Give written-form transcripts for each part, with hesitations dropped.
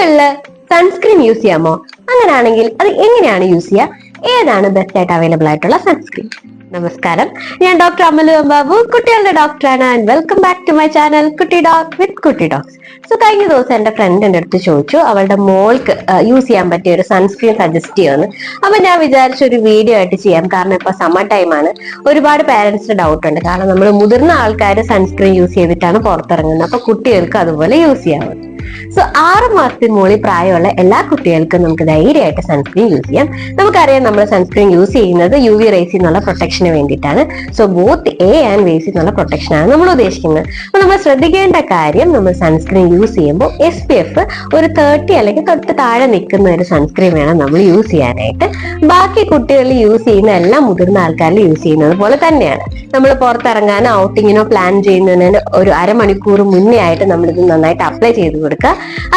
കുട്ടികളില് sunscreen use ചെയ്യാമോ? അങ്ങനെയാണെങ്കിൽ അത് എങ്ങനെയാണ് യൂസ് ചെയ്യുക? ഏതാണ് ബെസ്റ്റ് ആയിട്ട് അവൈലബിൾ ആയിട്ടുള്ള സൺസ്ക്രീൻ? നമസ്കാരം, ഞാൻ ഡോക്ടർ അമലു ബാബു, കുട്ടികളുടെ ഡോക്ടറാണ്. And welcome back to my channel കുട്ടി ഡോക് വിത്ത് കുട്ടി ഡോക്സ്. സോ കഴിഞ്ഞ ദിവസം എന്റെ ഫ്രണ്ട് എന്റെ അടുത്ത് ചോദിച്ചു അവളുടെ മോൾക്ക് യൂസ് ചെയ്യാൻ പറ്റിയ ഒരു സൺസ്ക്രീൻ സജസ്റ്റ് ചെയ്യുമെന്ന്. അപ്പൊ ഞാൻ വിചാരിച്ച ഒരു വീഡിയോ ആയിട്ട് ചെയ്യാം. കാരണം ഇപ്പൊ സമ്മർ ടൈം ആണ്, ഒരുപാട് പാരന്റ്സിന് ഡൗട്ട് ഉണ്ട്. കാരണം നമ്മൾ മുതിർന്ന ആൾക്കാർ സൺസ്ക്രീൻ യൂസ് ചെയ്തിട്ടാണ് പുറത്തിറങ്ങുന്നത്, അപ്പൊ കുട്ടികൾക്ക് അതുപോലെ യൂസ് ചെയ്യാവുന്നത്. സോ 6 മാസത്തിന് മുകളിൽ പ്രായമുള്ള എല്ലാ കുട്ടികൾക്കും നമുക്ക് ധൈര്യമായിട്ട് സൺസ്ക്രീൻ യൂസ് ചെയ്യാം. നമുക്കറിയാം, നമ്മൾ സൺസ്ക്രീൻ യൂസ് ചെയ്യുന്നത് UV റേസിൽ നിന്നുള്ള പ്രൊട്ടക്ഷന് വേണ്ടിയിട്ടാണ്. സോ ബോത്ത് A ആൻഡ് ബേസിൽ നിന്നുള്ള പ്രൊട്ടക്ഷൻ ആണ് നമ്മൾ ഉദ്ദേശിക്കുന്നത്. അപ്പൊ നമ്മൾ ശ്രദ്ധിക്കേണ്ട കാര്യം, നമ്മൾ സൺസ്ക്രീൻ യൂസ് ചെയ്യുമ്പോൾ SPF ഒരു 30 അല്ലെങ്കിൽ തൊട്ട് താഴെ നിൽക്കുന്ന ഒരു സൺസ്ക്രീൻ വേണം നമ്മൾ യൂസ് ചെയ്യാനായിട്ട്. ബാക്കി കുട്ടികളിൽ യൂസ് ചെയ്യുന്ന എല്ലാം മുതിർന്ന ആൾക്കാരിൽ യൂസ് ചെയ്യുന്നത് പോലെ തന്നെയാണ്. നമ്മൾ പുറത്തിറങ്ങാനോ ഔട്ടിങ്ങിനോ പ്ലാൻ ചെയ്യുന്നതിന് ഒരു അരമണിക്കൂർ മുന്നേ ആയിട്ട് നമ്മളിത് നന്നായിട്ട് അപ്ലൈ ചെയ്ത് കൊടുക്കുക.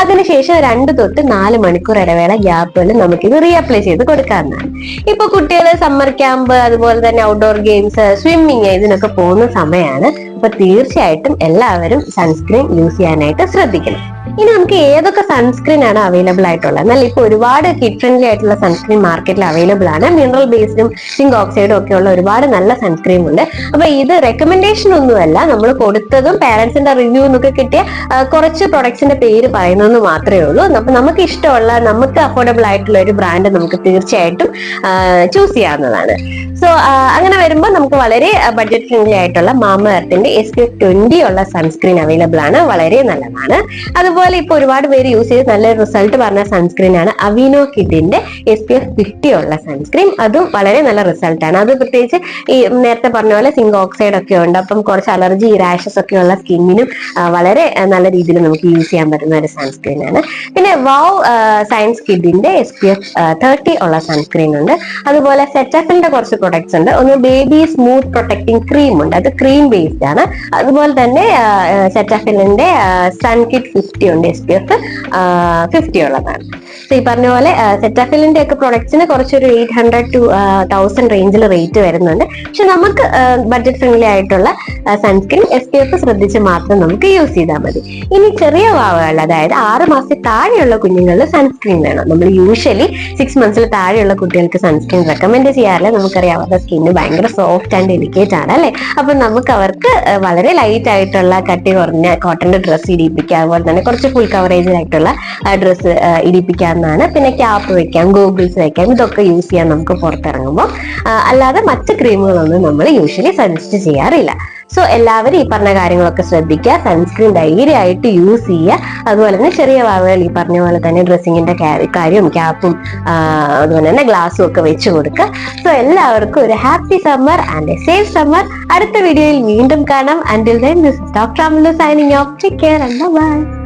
അതിനുശേഷം 2 തൊട്ട് 4 മണിക്കൂർ ഇടവേള ഗ്യാപ്പുകളിൽ നമുക്കിത് റീഅപ്ലൈ ചെയ്ത് കൊടുക്കാവുന്നതാണ്. ഇപ്പൊ കുട്ടികൾ സമ്മർ ക്യാമ്പ്, അതുപോലെ തന്നെ ഔട്ട്ഡോർ ഗെയിംസ്, സ്വിമ്മിങ്, ഇതിനൊക്കെ പോകുന്ന സമയമാണ്. അപ്പൊ തീർച്ചയായിട്ടും എല്ലാവരും സൺസ്ക്രീൻ യൂസ് ചെയ്യാനായിട്ട് ശ്രദ്ധിക്കണം. ഇനി നമുക്ക് ഏതൊക്കെ സൺസ്ക്രീൻ ആണ് അവൈലബിൾ ആയിട്ടുള്ളത്? എന്നാൽ ഇപ്പൊ ഒരുപാട് കിഡ് ഫ്രണ്ട്ലി ആയിട്ടുള്ള സൺസ്ക്രീൻ മാർക്കറ്റിൽ അവൈലബിൾ ആണ്. മിനറൽ ബേസ്ഡും സിങ്ക് ഓക്സൈഡും ഒക്കെ ഉള്ള ഒരുപാട് നല്ല സൺസ്ക്രീൻ ഉണ്ട്. അപ്പൊ ഇത് റെക്കമെൻഡേഷൻ ഒന്നുമല്ല, നമ്മൾ കൊടുത്തതും പാരന്റ്സിന്റെ റിവ്യൂ എന്നൊക്കെ കിട്ടിയ കുറച്ച് പ്രൊഡക്ട്സിന്റെ പേര് പറയുന്നതെന്ന് മാത്രമേ ഉള്ളൂ. അപ്പൊ നമുക്ക് ഇഷ്ടമുള്ള, നമുക്ക് അഫോർഡബിൾ ആയിട്ടുള്ള ഒരു ബ്രാൻഡ് നമുക്ക് തീർച്ചയായിട്ടും ചൂസ് ചെയ്യാവുന്നതാണ്. സോ അങ്ങനെ വരുമ്പോൾ നമുക്ക് വളരെ ബഡ്ജറ്റ് ഫ്രണ്ട്ലി ആയിട്ടുള്ള മാമ എർത്തിന്റെ SPF 20 ഉള്ള സൺസ്ക്രീൻ അവൈലബിൾ ആണ്. വളരെ നല്ലതാണ്. അതുപോലെ ഇപ്പൊ ഒരുപാട് പേര് യൂസ് ചെയ്ത് നല്ല റിസൾട്ട് പറഞ്ഞ സൺസ്ക്രീൻ ആണ് അവീനോ കിഡിന്റെ SPF 50 ഉള്ള സൺസ്ക്രീൻ. അതും വളരെ നല്ല റിസൾട്ട് ആണ്. അത് പ്രത്യേകിച്ച് ഈ നേരത്തെ പറഞ്ഞ പോലെ സിങ്ക് ഓക്സൈഡ് ഒക്കെ ഉണ്ട്. അപ്പം കുറച്ച് അലർജി, റാഷസ് ഒക്കെ ഉള്ള സ്കിന്നിനും വളരെ നല്ല രീതിയിൽ നമുക്ക് യൂസ് ചെയ്യാൻ പറ്റുന്ന ഒരു സൺസ്ക്രീൻ ആണ്. പിന്നെ വാവ് സയൻസ് കിഡിന്റെ SPF 30 ഉള്ള സൺസ്ക്രീൻ ഉണ്ട്. അതുപോലെ സെറ്റാഫിലിന്റെ കുറച്ച് പ്രൊഡക്ട്സ് ഉണ്ട്. ഒന്ന് ബേബി സ്മൂത്ത് പ്രൊട്ടക്ടിങ് ക്രീം ഉണ്ട്, അത് ക്രീം ബേസ്ഡ് ആണ്. അതുപോലെ തന്നെ സെറ്റാഫിലിന്റെ സൺ കിഡ് 50 ഉണ്ട്, SPF 50 ഉള്ളതാണ്. ഈ പറഞ്ഞ പോലെ സെറ്റാഫിലിന്റെ ഒക്കെ പ്രൊഡക്ട്സിന് കുറച്ചൊരു 800 to 1000 റേഞ്ചിൽ റേറ്റ് വരുന്നുണ്ട്. പക്ഷെ നമുക്ക് ബഡ്ജറ്റ് ഫ്രണ്ട്ലി ആയിട്ടുള്ള സൺസ്ക്രീൻ SPF ശ്രദ്ധിച്ച് മാത്രം നമുക്ക് യൂസ് ചെയ്താൽ മതി. ഇനി ചെറിയ വാവകൾ, അതായത് 6 മാസത്തിൽ താഴെയുള്ള കുഞ്ഞുങ്ങളിൽ സൺസ്ക്രീൻ വേണം. നമ്മൾ യൂഷ്വലി 6 മന്ത്സിൽ താഴെയുള്ള കുട്ടികൾക്ക് സൺസ്ക്രീൻ റെക്കമെൻഡ് ചെയ്യാറില്ല. നമുക്കറിയാം, അവരുടെ സ്കിന്ന് ഭയങ്കര സോഫ്റ്റ് ആൻഡ് ഡെലിക്കേറ്റ് ആണ് അല്ലെ. അപ്പൊ നമുക്ക് അവർക്ക് വളരെ ലൈറ്റ് ആയിട്ടുള്ള കട്ടി കുറഞ്ഞ കോട്ടന്റെ ഡ്രസ്സ് ഇടിപ്പിക്കുക, അതുപോലെ തന്നെ കുറച്ച് ഫുൾ കവറേജ് ആയിട്ടുള്ള ഡ്രസ്സ് ഇടിപ്പിക്കാവുന്നതാണ്. പിന്നെ ക്യാപ്പ് വെക്കാം, ഗോഗിൾസ് വെക്കാം, ഇതൊക്കെ യൂസ് ചെയ്യാൻ നമുക്ക് പുറത്തിറങ്ങുമ്പോൾ. അല്ലാതെ മറ്റ് ക്രീമുകളൊന്നും നമ്മൾ യൂഷ്വലി സജസ്റ്റ് ചെയ്യാറില്ല. സോ എല്ലാവരും ഈ പറഞ്ഞ കാര്യങ്ങളൊക്കെ ശ്രദ്ധിക്കുക. സൺസ്ക്രീൻ ധൈര്യമായിട്ട് യൂസ് ചെയ്യുക. അതുപോലെ തന്നെ ചെറിയ വാവകൾ ഈ പറഞ്ഞ പോലെ തന്നെ ഡ്രസ്സിങ്ങിന്റെ കാര്യവും ക്യാപ്പും അതുപോലെ തന്നെ ഗ്ലാസും ഒക്കെ വെച്ച് കൊടുക്കുക. സോ എല്ലാവർക്കും ഒരു happy summer and A safe summer. അടുത്ത വീഡിയോയിൽ വീണ്ടും കാണാം. Until then, this is Dr. Amalu signing off. Take care and bye-bye.